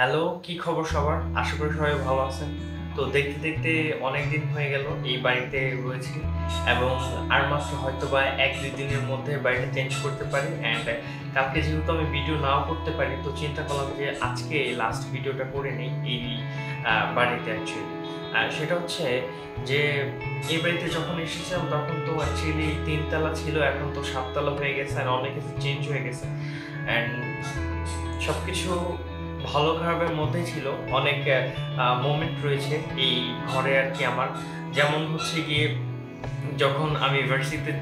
Hello, কি খবর সবার? আশা করি সবাই ভালো আছেন। তো দেখতে, দেখতে অনেকদিন হয়ে গেল এই বাড়িতে রয়েছি এবং আর মাত্র হয়তোবা ১-২ দিনের মধ্যে বাড়িটা চেঞ্জ করতে পারি অ্যান্ড কালকে যেহেতু আমি ভিডিও নাও করতে পারি তো চিন্তা করলাম যে আজকে লাস্ট ভিডিওটা করে নেই এই বাড়িতে অ্যাকচুয়ালি। সেটা হচ্ছে যে এই বাড়িতে যখন এসেছিলাম তখন তো অ্যাকচুয়ালি ৩ তলা ছিল, এখন তো ৭ তলা হয়ে গেছে আর অনেক কিছু চেঞ্জ হয়ে গেছে অ্যান্ড সবকিছু ভালো খারাপের মধ্যেই ছিল। অনেক মোমেন্ট রয়েছে এই ঘরে আরকি আমার। যেমন হচ্ছে গিয়ে যখন আমি ইউনিভার্সিটিতে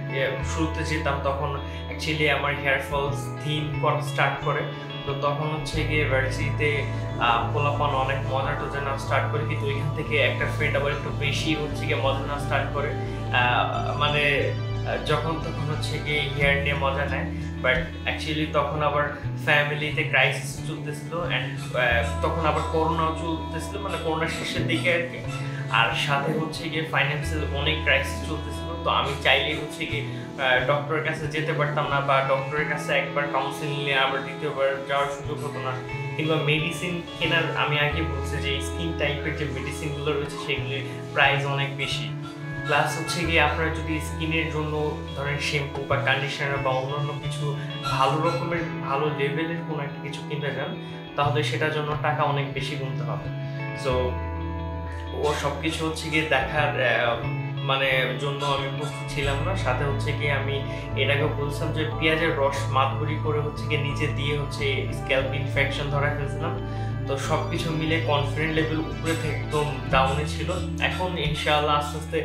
শুরুতে যেতাম তখন অ্যাকচুয়ালি আমার হেয়ার ফলস থিন করা স্টার্ট করে। তো তখন হচ্ছে গিয়ে ভার্সিটিতে পোলাপান অনেক মজা-টজা নেওয়া স্টার্ট করে, কিন্তু ওইখান থেকে একটা ফ্রেন্ড আবার একটু বেশি হচ্ছে গিয়ে মজা নেওয়া স্টার্ট করে। মানে যখন তখন হচ্ছে গিয়ে হেয়ার নিয়ে মজা নেয়। বাট অ্যাকচুয়ালি তখন আবার ফ্যামিলিতে ক্রাইসিস চলতেছিল অ্যান্ড তখন আবার করোনাও চলতেছিল, মানে করোনার শেষের দিকে আরকি। আর সাথে হচ্ছে গিয়ে ফাইন্যান্সিয়াল অনেক ক্রাইসিস চলতেছিল। তো আমি চাইলেই হচ্ছে গিয়ে ডক্টরের কাছে যেতে পারতাম না, বা ডক্টরের কাছে একবার কাউন্সেলিং নিয়ে আবার দ্বিতীয়বার যাওয়ার সুযোগ হতো না। কিংবা মেডিসিন কেনার, আমি আগে বলছি যে স্কিন টাইপের যে মেডিসিনগুলো রয়েছে সেগুলির প্রাইস অনেক বেশি। প্লাস হচ্ছে গিয়ে আপনারা যদি স্কিনের জন্য ধরেন শ্যাম্পু বা কন্ডিশনার বা অন্যান্য কিছু ভালো রকমের ভালো লেভেলের কোনো একটা কিছু কিনতে যান তাহলে সেটার জন্য টাকা অনেক বেশি গুনতে হবে। সো ও সবকিছু হচ্ছে গিয়ে দেখার মানে জন্য আমি প্রস্তুত ছিলাম না। সাথে হচ্ছে গিয়ে আমি এর আগেও বলছিলাম যে পেঁয়াজের রস মাতবড়ি করে হচ্ছে গিয়ে নিচে দিয়ে হচ্ছে স্ক্যাল্প ইনফেকশন ধরায় ফেলছিলাম। তো সবকিছু মিলে কনফিডেন্ট লেভেল উপরে থেকে একদম ডাউনে ছিল। এখন ইনশাআল্লাহ আস্তে, আস্তে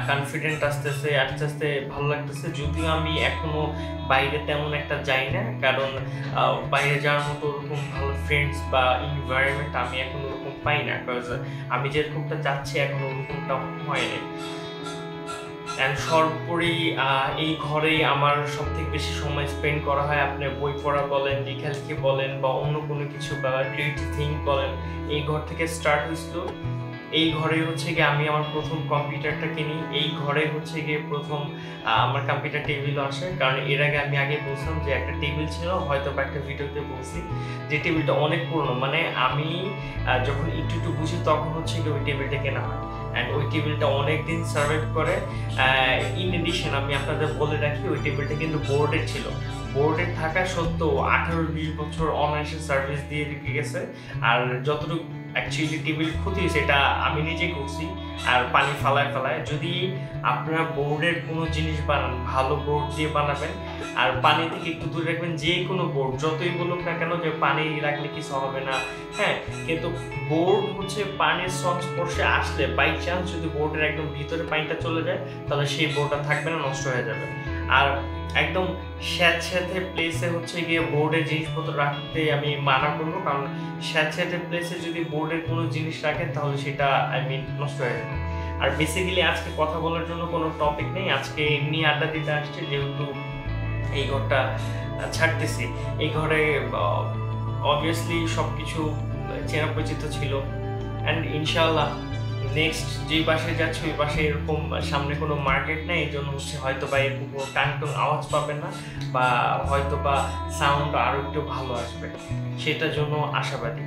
কনফিডেন্ট আসতেছে, আস্তে, আস্তে ভালো লাগতেছে। যদিও আমি এখনো বাইরে তেমন একটা যাই না। কারণ বাইরে যাওয়ার মতো ওরকম ভালো ফ্রেন্ডস বা এনভায়রনমেন্ট আমি এখন ওরকম পাই না। কজ আমি যেরকমটা চাচ্ছি এখন ওরকমটা হয়নি। অ্যান্ড সর্বোপরি এই ঘরেই আমার সবথেকে বেশি সময় স্পেন্ড করা হয়। আপনার বই পড়া বলেন, লেখালেখি বলেন বা অন্য কোনো কিছু বা ক্রিয়েটিভ থিঙ্ক বলেন, এই ঘর থেকে স্টার্ট হয়েছিল। এই ঘরে হচ্ছে গিয়ে আমি আমার প্রথম কম্পিউটারটা কিনি। এই ঘরে হচ্ছে গিয়ে প্রথম আমার কম্পিউটার টেবিলও আসে। কারণ এর আগে আমি আগে বলছিলাম যে একটা টেবিল ছিল, হয়তোবা একটা ভিডিওতে বলছি যে টেবিলটা অনেক পুরনো। মানে আমি যখন একটু, একটু বুঝি তখন হচ্ছে গিয়ে ওই টেবিলটা কেনা হয়। অ্যান্ড ওই টেবিলটা অনেকদিন সার্ভাইভ করে। ইন এডিশন আমি আপনাদের বলে রাখি ওই টেবিলটা কিন্তু বোর্ডের ছিল। বোর্ডের থাকা সত্ত্বেও 18-20 বছর অনায়াসে সার্ভিস দিয়ে রেখে গেছে। আর যতটুকু অ্যাকচুয়ালি টেবিল ক্ষতি হয়েছে এটা আমি নিজে করছি, আর পানি ফালায় ফালায়। যদি আপনারা বোর্ডের কোনো জিনিস বানান ভালো বোর্ড দিয়ে বানাবেন আর পানি থেকে একটু দূরে রাখবেন। যে কোনো বোর্ড যতই বলুক না কেন যে পানি রাখলে কিছু হবে না, হ্যাঁ, কিন্তু বোর্ড হচ্ছে পানির সংস্পর্শে আসলে বাই চান্স যদি বোর্ডের একদম ভিতরে পানিটা চলে যায় তাহলে সেই বোর্ডটা থাকবে না, নষ্ট হয়ে যাবে। আর একদম স্যাঁতস্যাঁতে প্লেসে হচ্ছে গিয়ে বোর্ডের জিনিসপত্র রাখতে আমি মানা করবো। কারণ স্যাঁতস্যাঁতে প্লেসে যদি বোর্ডের কোনো জিনিস রাখেন তাহলে সেটা নষ্ট হয়ে যাবে। আর বেসিক্যালি আজকে কথা বলার জন্য কোনো টপিক নেই, আজকে এমনি আড্ডা দিতে আসছে। যেহেতু এই ঘরটা ছাড়তেছি, এই ঘরে অবভিয়াসলি সব কিছু চেনা পরিচিত ছিল। অ্যান্ড ইনশাআল্লাহ নেক্সট যেই পাশে যাচ্ছে ওই পাশে এরকম সামনে কোনো মার্কেট নেই, এই জন্য হচ্ছে হয়তো বা এরকম কোনো টাং আওয়াজ পাবেন না, বা হয়তো বা সাউন্ড আরও একটু ভালো আসবে, সেটার জন্য আশাবাদী।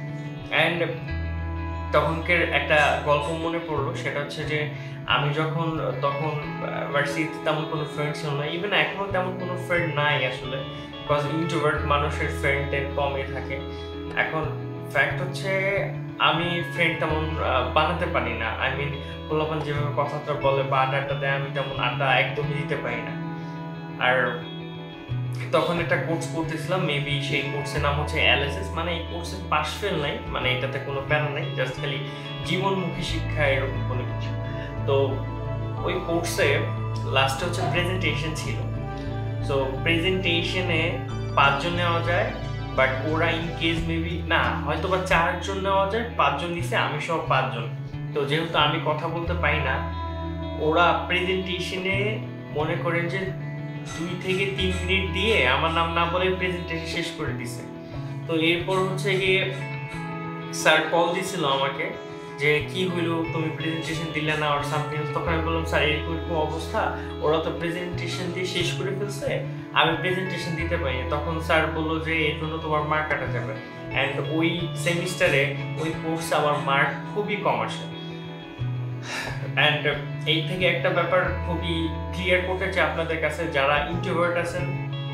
অ্যান্ড তখনকার একটা গল্প মনে পড়লো, সেটা হচ্ছে যে আমি যখন তখন ভার্সিটিতে তেমন কোনো ফ্রেন্ড ছিল না, ইভেন এখনও তেমন কোনো ফ্রেন্ড নাই আসলে। বিকজ ইন্ট্রোভার্ট মানুষের ফ্রেন্ড কমই থাকে। এখন ফ্যাক্ট হচ্ছে আমি ফ্রেন্ড তেমন বানাতে পারি না। আই মিন পোলাপান যেভাবে কথাটা বলে বা আড্ডাটা দেয় আমি তেমন আড্ডা একদমই দিতে পারি না। আর তখন একটা কোর্স করতেছিলাম, মেবি সেই কোর্সের নাম হচ্ছে এলএসএস। মানে এই কোর্সের পাশ ফেল নাই, মানে এটাতে কোনো প্যারা নাই, জাস্ট খালি জীবনমুখী শিক্ষা এরকম কোনো কিছু। তো ওই কোর্সে লাস্টে হচ্ছে প্রেজেন্টেশন ছিল। সো প্রেজেন্টেশনে 5 জন নেওয়া যায়, বাট ওরা ইন কেস মেবি না হয়তো বা 4 জন নেওয়া যায়, 5 জন নিছে, আমি সহ 5 জন। তো যেহেতু আমি কথা বলতে পারি না, ওরা প্রেজেন্টেশনে মনে করেন যে 2 থেকে 3 মিনিট দিয়ে আমার নাম না বলে প্রেজেন্টেশন শেষ করে দিছে। তো এরপর হচ্ছে গিয়ে স্যার কল দিছিল আমাকে যে কি হইলো, তুমি প্রেজেন্টেশন দিলে না আর সামথিং। তখন আমি বললাম স্যার এরকম এরকম অবস্থা, ওরা তো প্রেজেন্টেশন দিয়ে শেষ করে ফেলছে, আমি প্রেজেন্টেশন দিতে পারি না। তখন স্যার বললো যে এর জন্য তোমার মার্ক কাটা যাবে। অ্যান্ড ওই সেমিস্টারে ওই কোর্সে আমার মার্ক খুবই কম আসে। অ্যান্ড এই থেকে একটা ব্যাপার খুবই ক্লিয়ার করতে চাই আপনাদের কাছে, যারা ইন্ট্রোভার্ট আছেন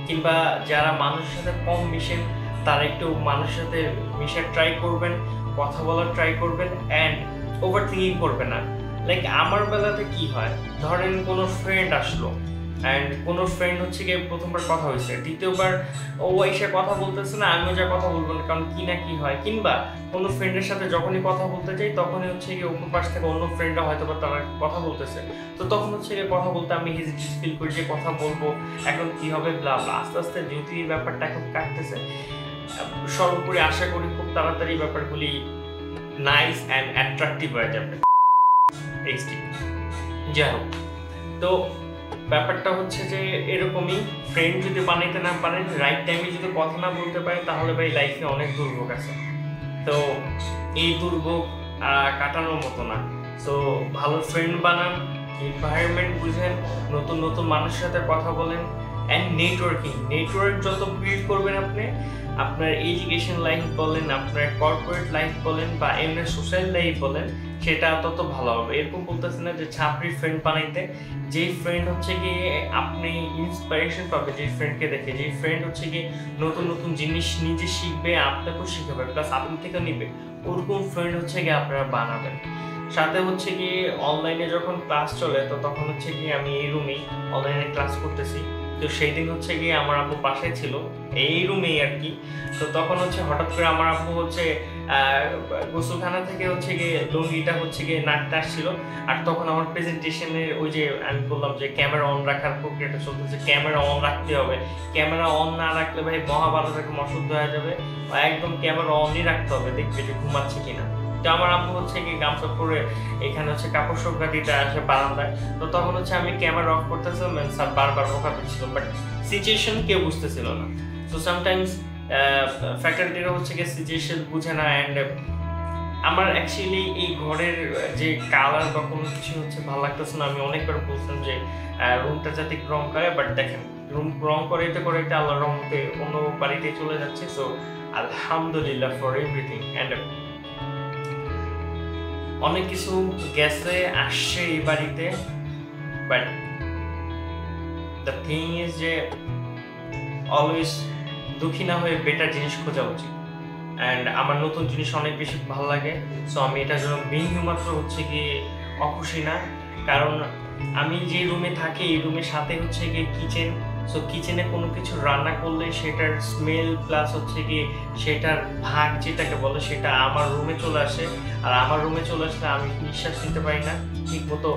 কিংবা যারা মানুষের সাথে কম মিশেন, তারা একটু মানুষের সাথে মিশার ট্রাই করবেন, কথা বলার ট্রাই করবেন, অ্যান্ড ওভার থিঙ্কিং করবেন না। লাইক আমার বেলাতে কি হয়, ধরেন কোনো ফ্রেন্ড আসলো অ্যান্ড কোনো ফ্রেন্ড হচ্ছে গিয়ে প্রথমবার কথা হয়েছে, দ্বিতীয়বার ও এসে কথা বলতেছে না, আমিও যা কথা বলবো না, কারণ কি না কি হয়। কিংবা কোনো ফ্রেন্ডের সাথে যখনই কথা বলতে যাই তখনই হচ্ছে গিয়ে অন্য পাশ থেকে অন্য ফ্রেন্ডরা হয়তো বা তারা কথা বলতেছে, তো তখন হচ্ছে গিয়ে কথা বলতে আমি হেজিটেট ফিল করি যে কথা বলবো, এখন কি হবে ব্লা ব্লা। আস্তে আস্তে যেহেতু এই ব্যাপারটা এখন কাটতেছে, সর্বোপরি আশা করি খুব তাড়াতাড়ি ব্যাপারগুলি নাইস অ্যান্ড অ্যাট্রাকটিভ হয়ে যাবে। যাই হোক, তো ব্যাপারটা হচ্ছে যে এরকমই, ফ্রেন্ড যদি বানাইতে না পারেন, রাইট টাইমে যদি কথা না বলতে পারেন, তাহলে ভাই লাইফে অনেক দুর্ভোগ আছে। তো এই দুর্ভোগ কাটানোর মতো না। সো ভালো ফ্রেন্ড বানান, এনভায়রনমেন্ট বুঝেন, নতুন নতুন মানুষের সাথে কথা বলেন, অ্যান্ড নেটওয়ার্ক যত বিল্ড করবেন আপনি, আপনার এডুকেশন লাইফ বলেন, আপনার কর্পোরেট লাইফ বলেন, বা এমনি সোশ্যাল লাইফ বলেন, সেটা তত ভালো হবে। এরকম বলতেছে না যে ছাপড়ি ফ্রেন্ড বানাইতে, যেই ফ্রেন্ড হচ্ছে গিয়ে আপনি ইন্সপিরেশন পাবে, যেই ফ্রেন্ডকে দেখে, যেই ফ্রেন্ড হচ্ছে গিয়ে নতুন নতুন জিনিস নিজে শিখবে, আপনাকেও শিখাবে, প্লাস আপনি থেকেও নিবে, ওরকম ফ্রেন্ড হচ্ছে গিয়ে আপনারা বানাবেন। সাথে হচ্ছে গিয়ে অনলাইনে যখন ক্লাস চলে, তো তখন হচ্ছে গিয়ে আমি এই রুমেই অনলাইনে ক্লাস করতেছি। তো সেই দিন হচ্ছে গিয়ে আমার আব্বু পাশে ছিল, এই রুমেই আর কি। তো তখন হচ্ছে হঠাৎ করে আমার আব্বু হচ্ছে গোসলখানা থেকে হচ্ছে গিয়ে লুঙ্গিটা হচ্ছে গিয়ে নাড়তে আসছিল। আর তখন আমার প্রেজেন্টেশনের ওই যে আমি বললাম যে ক্যামেরা অন রাখার প্রক্রিয়াটা চলতেছে, ক্যামেরা অন রাখতে হবে, ক্যামেরা অন না রাখলে ভাই মহাভারতের অশুদ্ধ হয়ে যাবে, একদম ক্যামেরা অনই রাখতে হবে, দেখবে যে ঘুমাচ্ছে কিনা। তো আমার আব্বু হচ্ছে কি গামছা পরে এখানে হচ্ছে কাপড় শুকনা দিতে আসে বারান্দায়, তো তখন হচ্ছে আমি ক্যামেরা অফ করতেছিলাম, স্যার বারবার বকা দিচ্ছিল, বাট সিচুয়েশন কেউ বুঝতেছিল না। সো সামটাইমস ফ্যাকাল্টিরা হচ্ছে গিয়ে সিচুয়েশন বুঝে না। অ্যান্ড আমার অ্যাকচুয়ালি এই ঘরের যে কালার বা কোনো কিছু হচ্ছে ভালো লাগতেছে না। আমি অনেকবার বলছিলাম যে রুমটা যাতে রং করে, বাট দেখেন রুম রং করাইতে করাইতে আল্লাহর রহমতে অন্য বাড়িতে চলে যাচ্ছে। সো আলহামদুলিল্লাহ ফর এভরিথিং। অ্যান্ড অনেক কিছু গেছে আসছে এই বাড়িতে, বাট দ্য থিং ইজ যে অলওয়েজ দুঃখী না হয়ে বেটার জিনিস খোঁজা উচিত। অ্যান্ড আমার নতুন জিনিস অনেক বেশি ভালো লাগে। সো আমি এটার জন্য বিন্দুমাত্র হচ্ছে গিয়ে অখুশি না, কারণ আমি যে রুমে থাকি এই রুমের সাথে হচ্ছে গিয়ে কিচেন। সো কিচেনে কোনো কিছু রান্না করলে সেটার স্মেল প্লাস হচ্ছে গিয়ে সেটার ভাগ যেটাকে বলে সেটা আমার রুমে চলে আসে। আর আমার রুমে চলে আসলে আমি নিঃশ্বাস নিতে পারি না, ঠিক মতো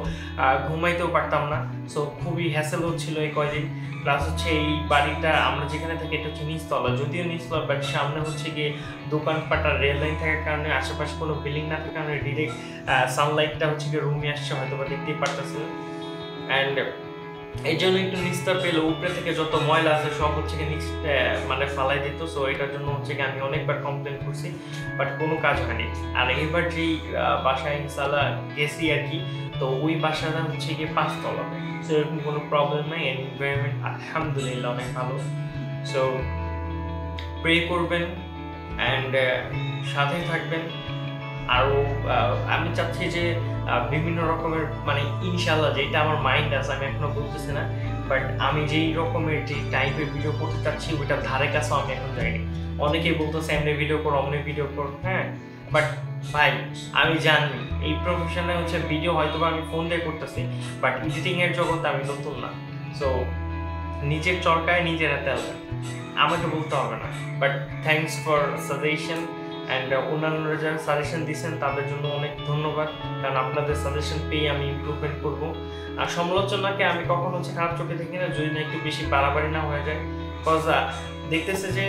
ঘুমাইতেও পারতাম না। সো খুবই হ্যাসেল হচ্ছিল এই কয়দিন। প্লাস হচ্ছে এই বাড়িটা আমরা যেখানে থাকি এটা হচ্ছে নিচতলা, যদিও নিচতলা, বাট সামনে হচ্ছে গিয়ে দোকানপাট আর রেল লাইন থাকার কারণে, আশেপাশে কোনো বিল্ডিং না থাকার কারণে ডিরেক্ট সানলাইটটা হচ্ছে গিয়ে রুমে আসছে, হয়তো বা দেখতেই পারতেছিলেন। অ্যান্ড এই জন্য একটু নিস্তার পেলো, উপরে থেকে যত ময়লা আছে সব হচ্ছে গিয়ে নিচ মানে ফালাই দিত। সো এটার জন্য হচ্ছে গিয়ে আমি অনেকবার কমপ্লেন করছি, বাট কোনো কাজ হয়নি। আর এইবার যেই বাসায় ইনশাআল্লাহ গেছি আর কি, তো ওই বাসাটা হচ্ছে গিয়ে 5 তলাতে। সো এরকম কোনো প্রবলেম নাই, এনভায়রনমেন্ট আলহামদুলিল্লাহ অনেক ভালো। সো প্রে করবেন অ্যান্ড সাথে থাকবেন। আরও আমি চাচ্ছি যে বিভিন্ন রকমের মানে ইনশাল্লাহ যেটা আমার মাইন্ড আছে, আমি এখনো বলতেছি না, বাট আমি যেই রকমের যে টাইপের ভিডিও করতে চাচ্ছি ওইটার ধারে কাছেও আমি এখন যাইনি। অনেকেই বলতেছে এমনি ভিডিও করো, অমনি ভিডিও করো, হ্যাঁ, বাট ভাই আমি জানি এই প্রফেশনে হচ্ছে ভিডিও হয়তো আমি ফোন দিয়ে করতেছি, বাট এডিটিংয়ের জগতে আমি নতুন না। সো নিজের চরকায় নিজের হাতে হবে, আমাকে বলতে হবে না। But thanks for suggestion. And অন্যান্যরা যারা সাজেশন দিচ্ছেন তাদের জন্য অনেক ধন্যবাদ, কারণ আপনাদের সাজেশন পেয়ে আমি ইমপ্রুভমেন্ট করবো। আর সমালোচনাকে আমি কখনো হচ্ছে খারাপ চোখে দেখি না, যদি না একটু বেশি বাড়াবাড়ি না হয়ে যায়। বিকজ দেখতেছে যে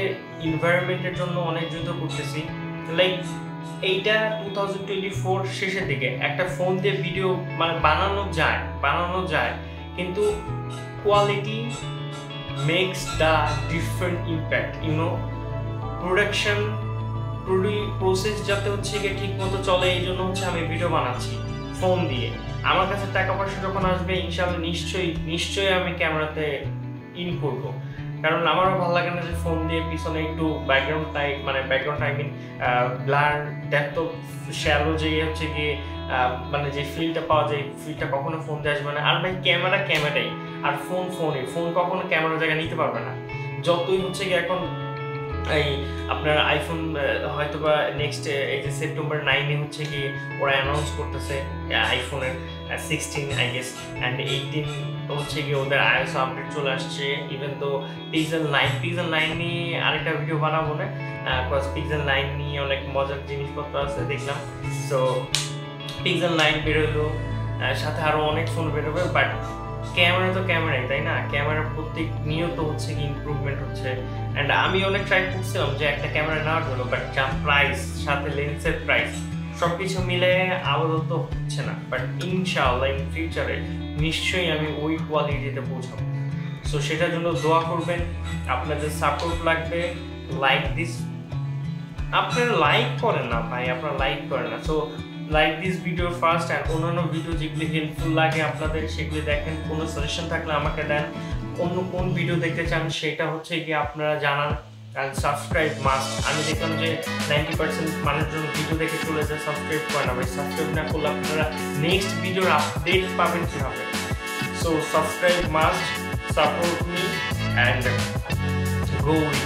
এনভায়রনমেন্টের জন্য অনেক যুদ্ধ করতেছি। লাইক এইটা 2024 শেষের দিকে একটা ফোন দিয়ে ভিডিও মানে বানানো যায়, কিন্তু quality makes the different impact, you know. Production process যাতে হচ্ছে গিয়ে ঠিক মতো চলে, এই জন্য হচ্ছে আমি ভিডিও বানাচ্ছি ফোন দিয়ে। আমার কাছে টাকা পয়সা যখন আসবে ইনশাআল্লাহ নিশ্চয়ই আমি ক্যামেরাতে ইন করবো। কারণ আমারও ভালো লাগে না যে ফোন দিয়ে পিছনে একটু background I mean blur depth of shallow যে হচ্ছে গিয়ে মানে যে ফিলটা পাওয়া যায় ফিলটা কখনো ফোন দিয়ে আসবে না। আর ভাই ক্যামেরাটাই, আর ফোন কখনো ক্যামেরার জায়গা নিতে পারবে না। যতই হচ্ছে গিয়ে এখন এই আপনার আইফোন হয়তো বা নেক্সট এই যে সেপ্টেম্বর 9-এ হচ্ছে কি ওরা অ্যানাউন্স করতেছে আইফোনের 16 আই গেস অ্যান্ড 18 হচ্ছে কি ওদের iOS আপডেট চলে আসছে। ইভেন তো পিক্সেল 9 নিয়ে আরেকটা ভিডিও বানাবো না, বিকজ পিক্সেল 9 নিয়ে অনেক মজার জিনিসপত্র আছে দেখলাম। সো পিক্সেল 9 বেরোলো, সাথে আরও অনেক ফোন বেরোবে, বাট ক্যামেরা তো ক্যামেরাই, তাই না? ক্যামেরা প্রত্যেক নিয়ত হচ্ছে কি ইমপ্রুভমেন্ট হচ্ছে। অ্যান্ড আমি অনেক ট্রাই করছিলাম যে একটা ক্যামেরা নেওয়ার জন্য, বাট যা প্রাইস সাথে লেন্সের প্রাইস সব কিছু মিলে আপাতত হচ্ছে না। বাট ইনশাআল্লাহ ইন ফিউচারে নিশ্চয়ই আমি ওই কোয়ালিটিতে পৌঁছাবো। সো সেটার জন্য দোয়া করবেন, আপনাদের সাপোর্ট লাগবে। লাইক দিস, আপনারা লাইক করেন না ভাই, আপনারা লাইক করেন না। So like this video first, and অন্যান্য ভিডিও যেগুলি হেল্পফুল লাগে আপনাদের সেগুলি দেখেন। কোনো সাজেশন থাকলে আমাকে দেন, অন্য কোন ভিডিও দেখতে চান সেটা হচ্ছে গিয়ে আপনারা জানান। And subscribe must. আমি দেখলাম যে 90% মানুষজন ভিডিও দেখে চলে যায়, সাবস্ক্রাইব করে না। ভাই সাবস্ক্রাইব না করলে আপনারা নেক্সট ভিডিওর আপডেট পাবেন কীভাবে? So subscribe must, support me and go with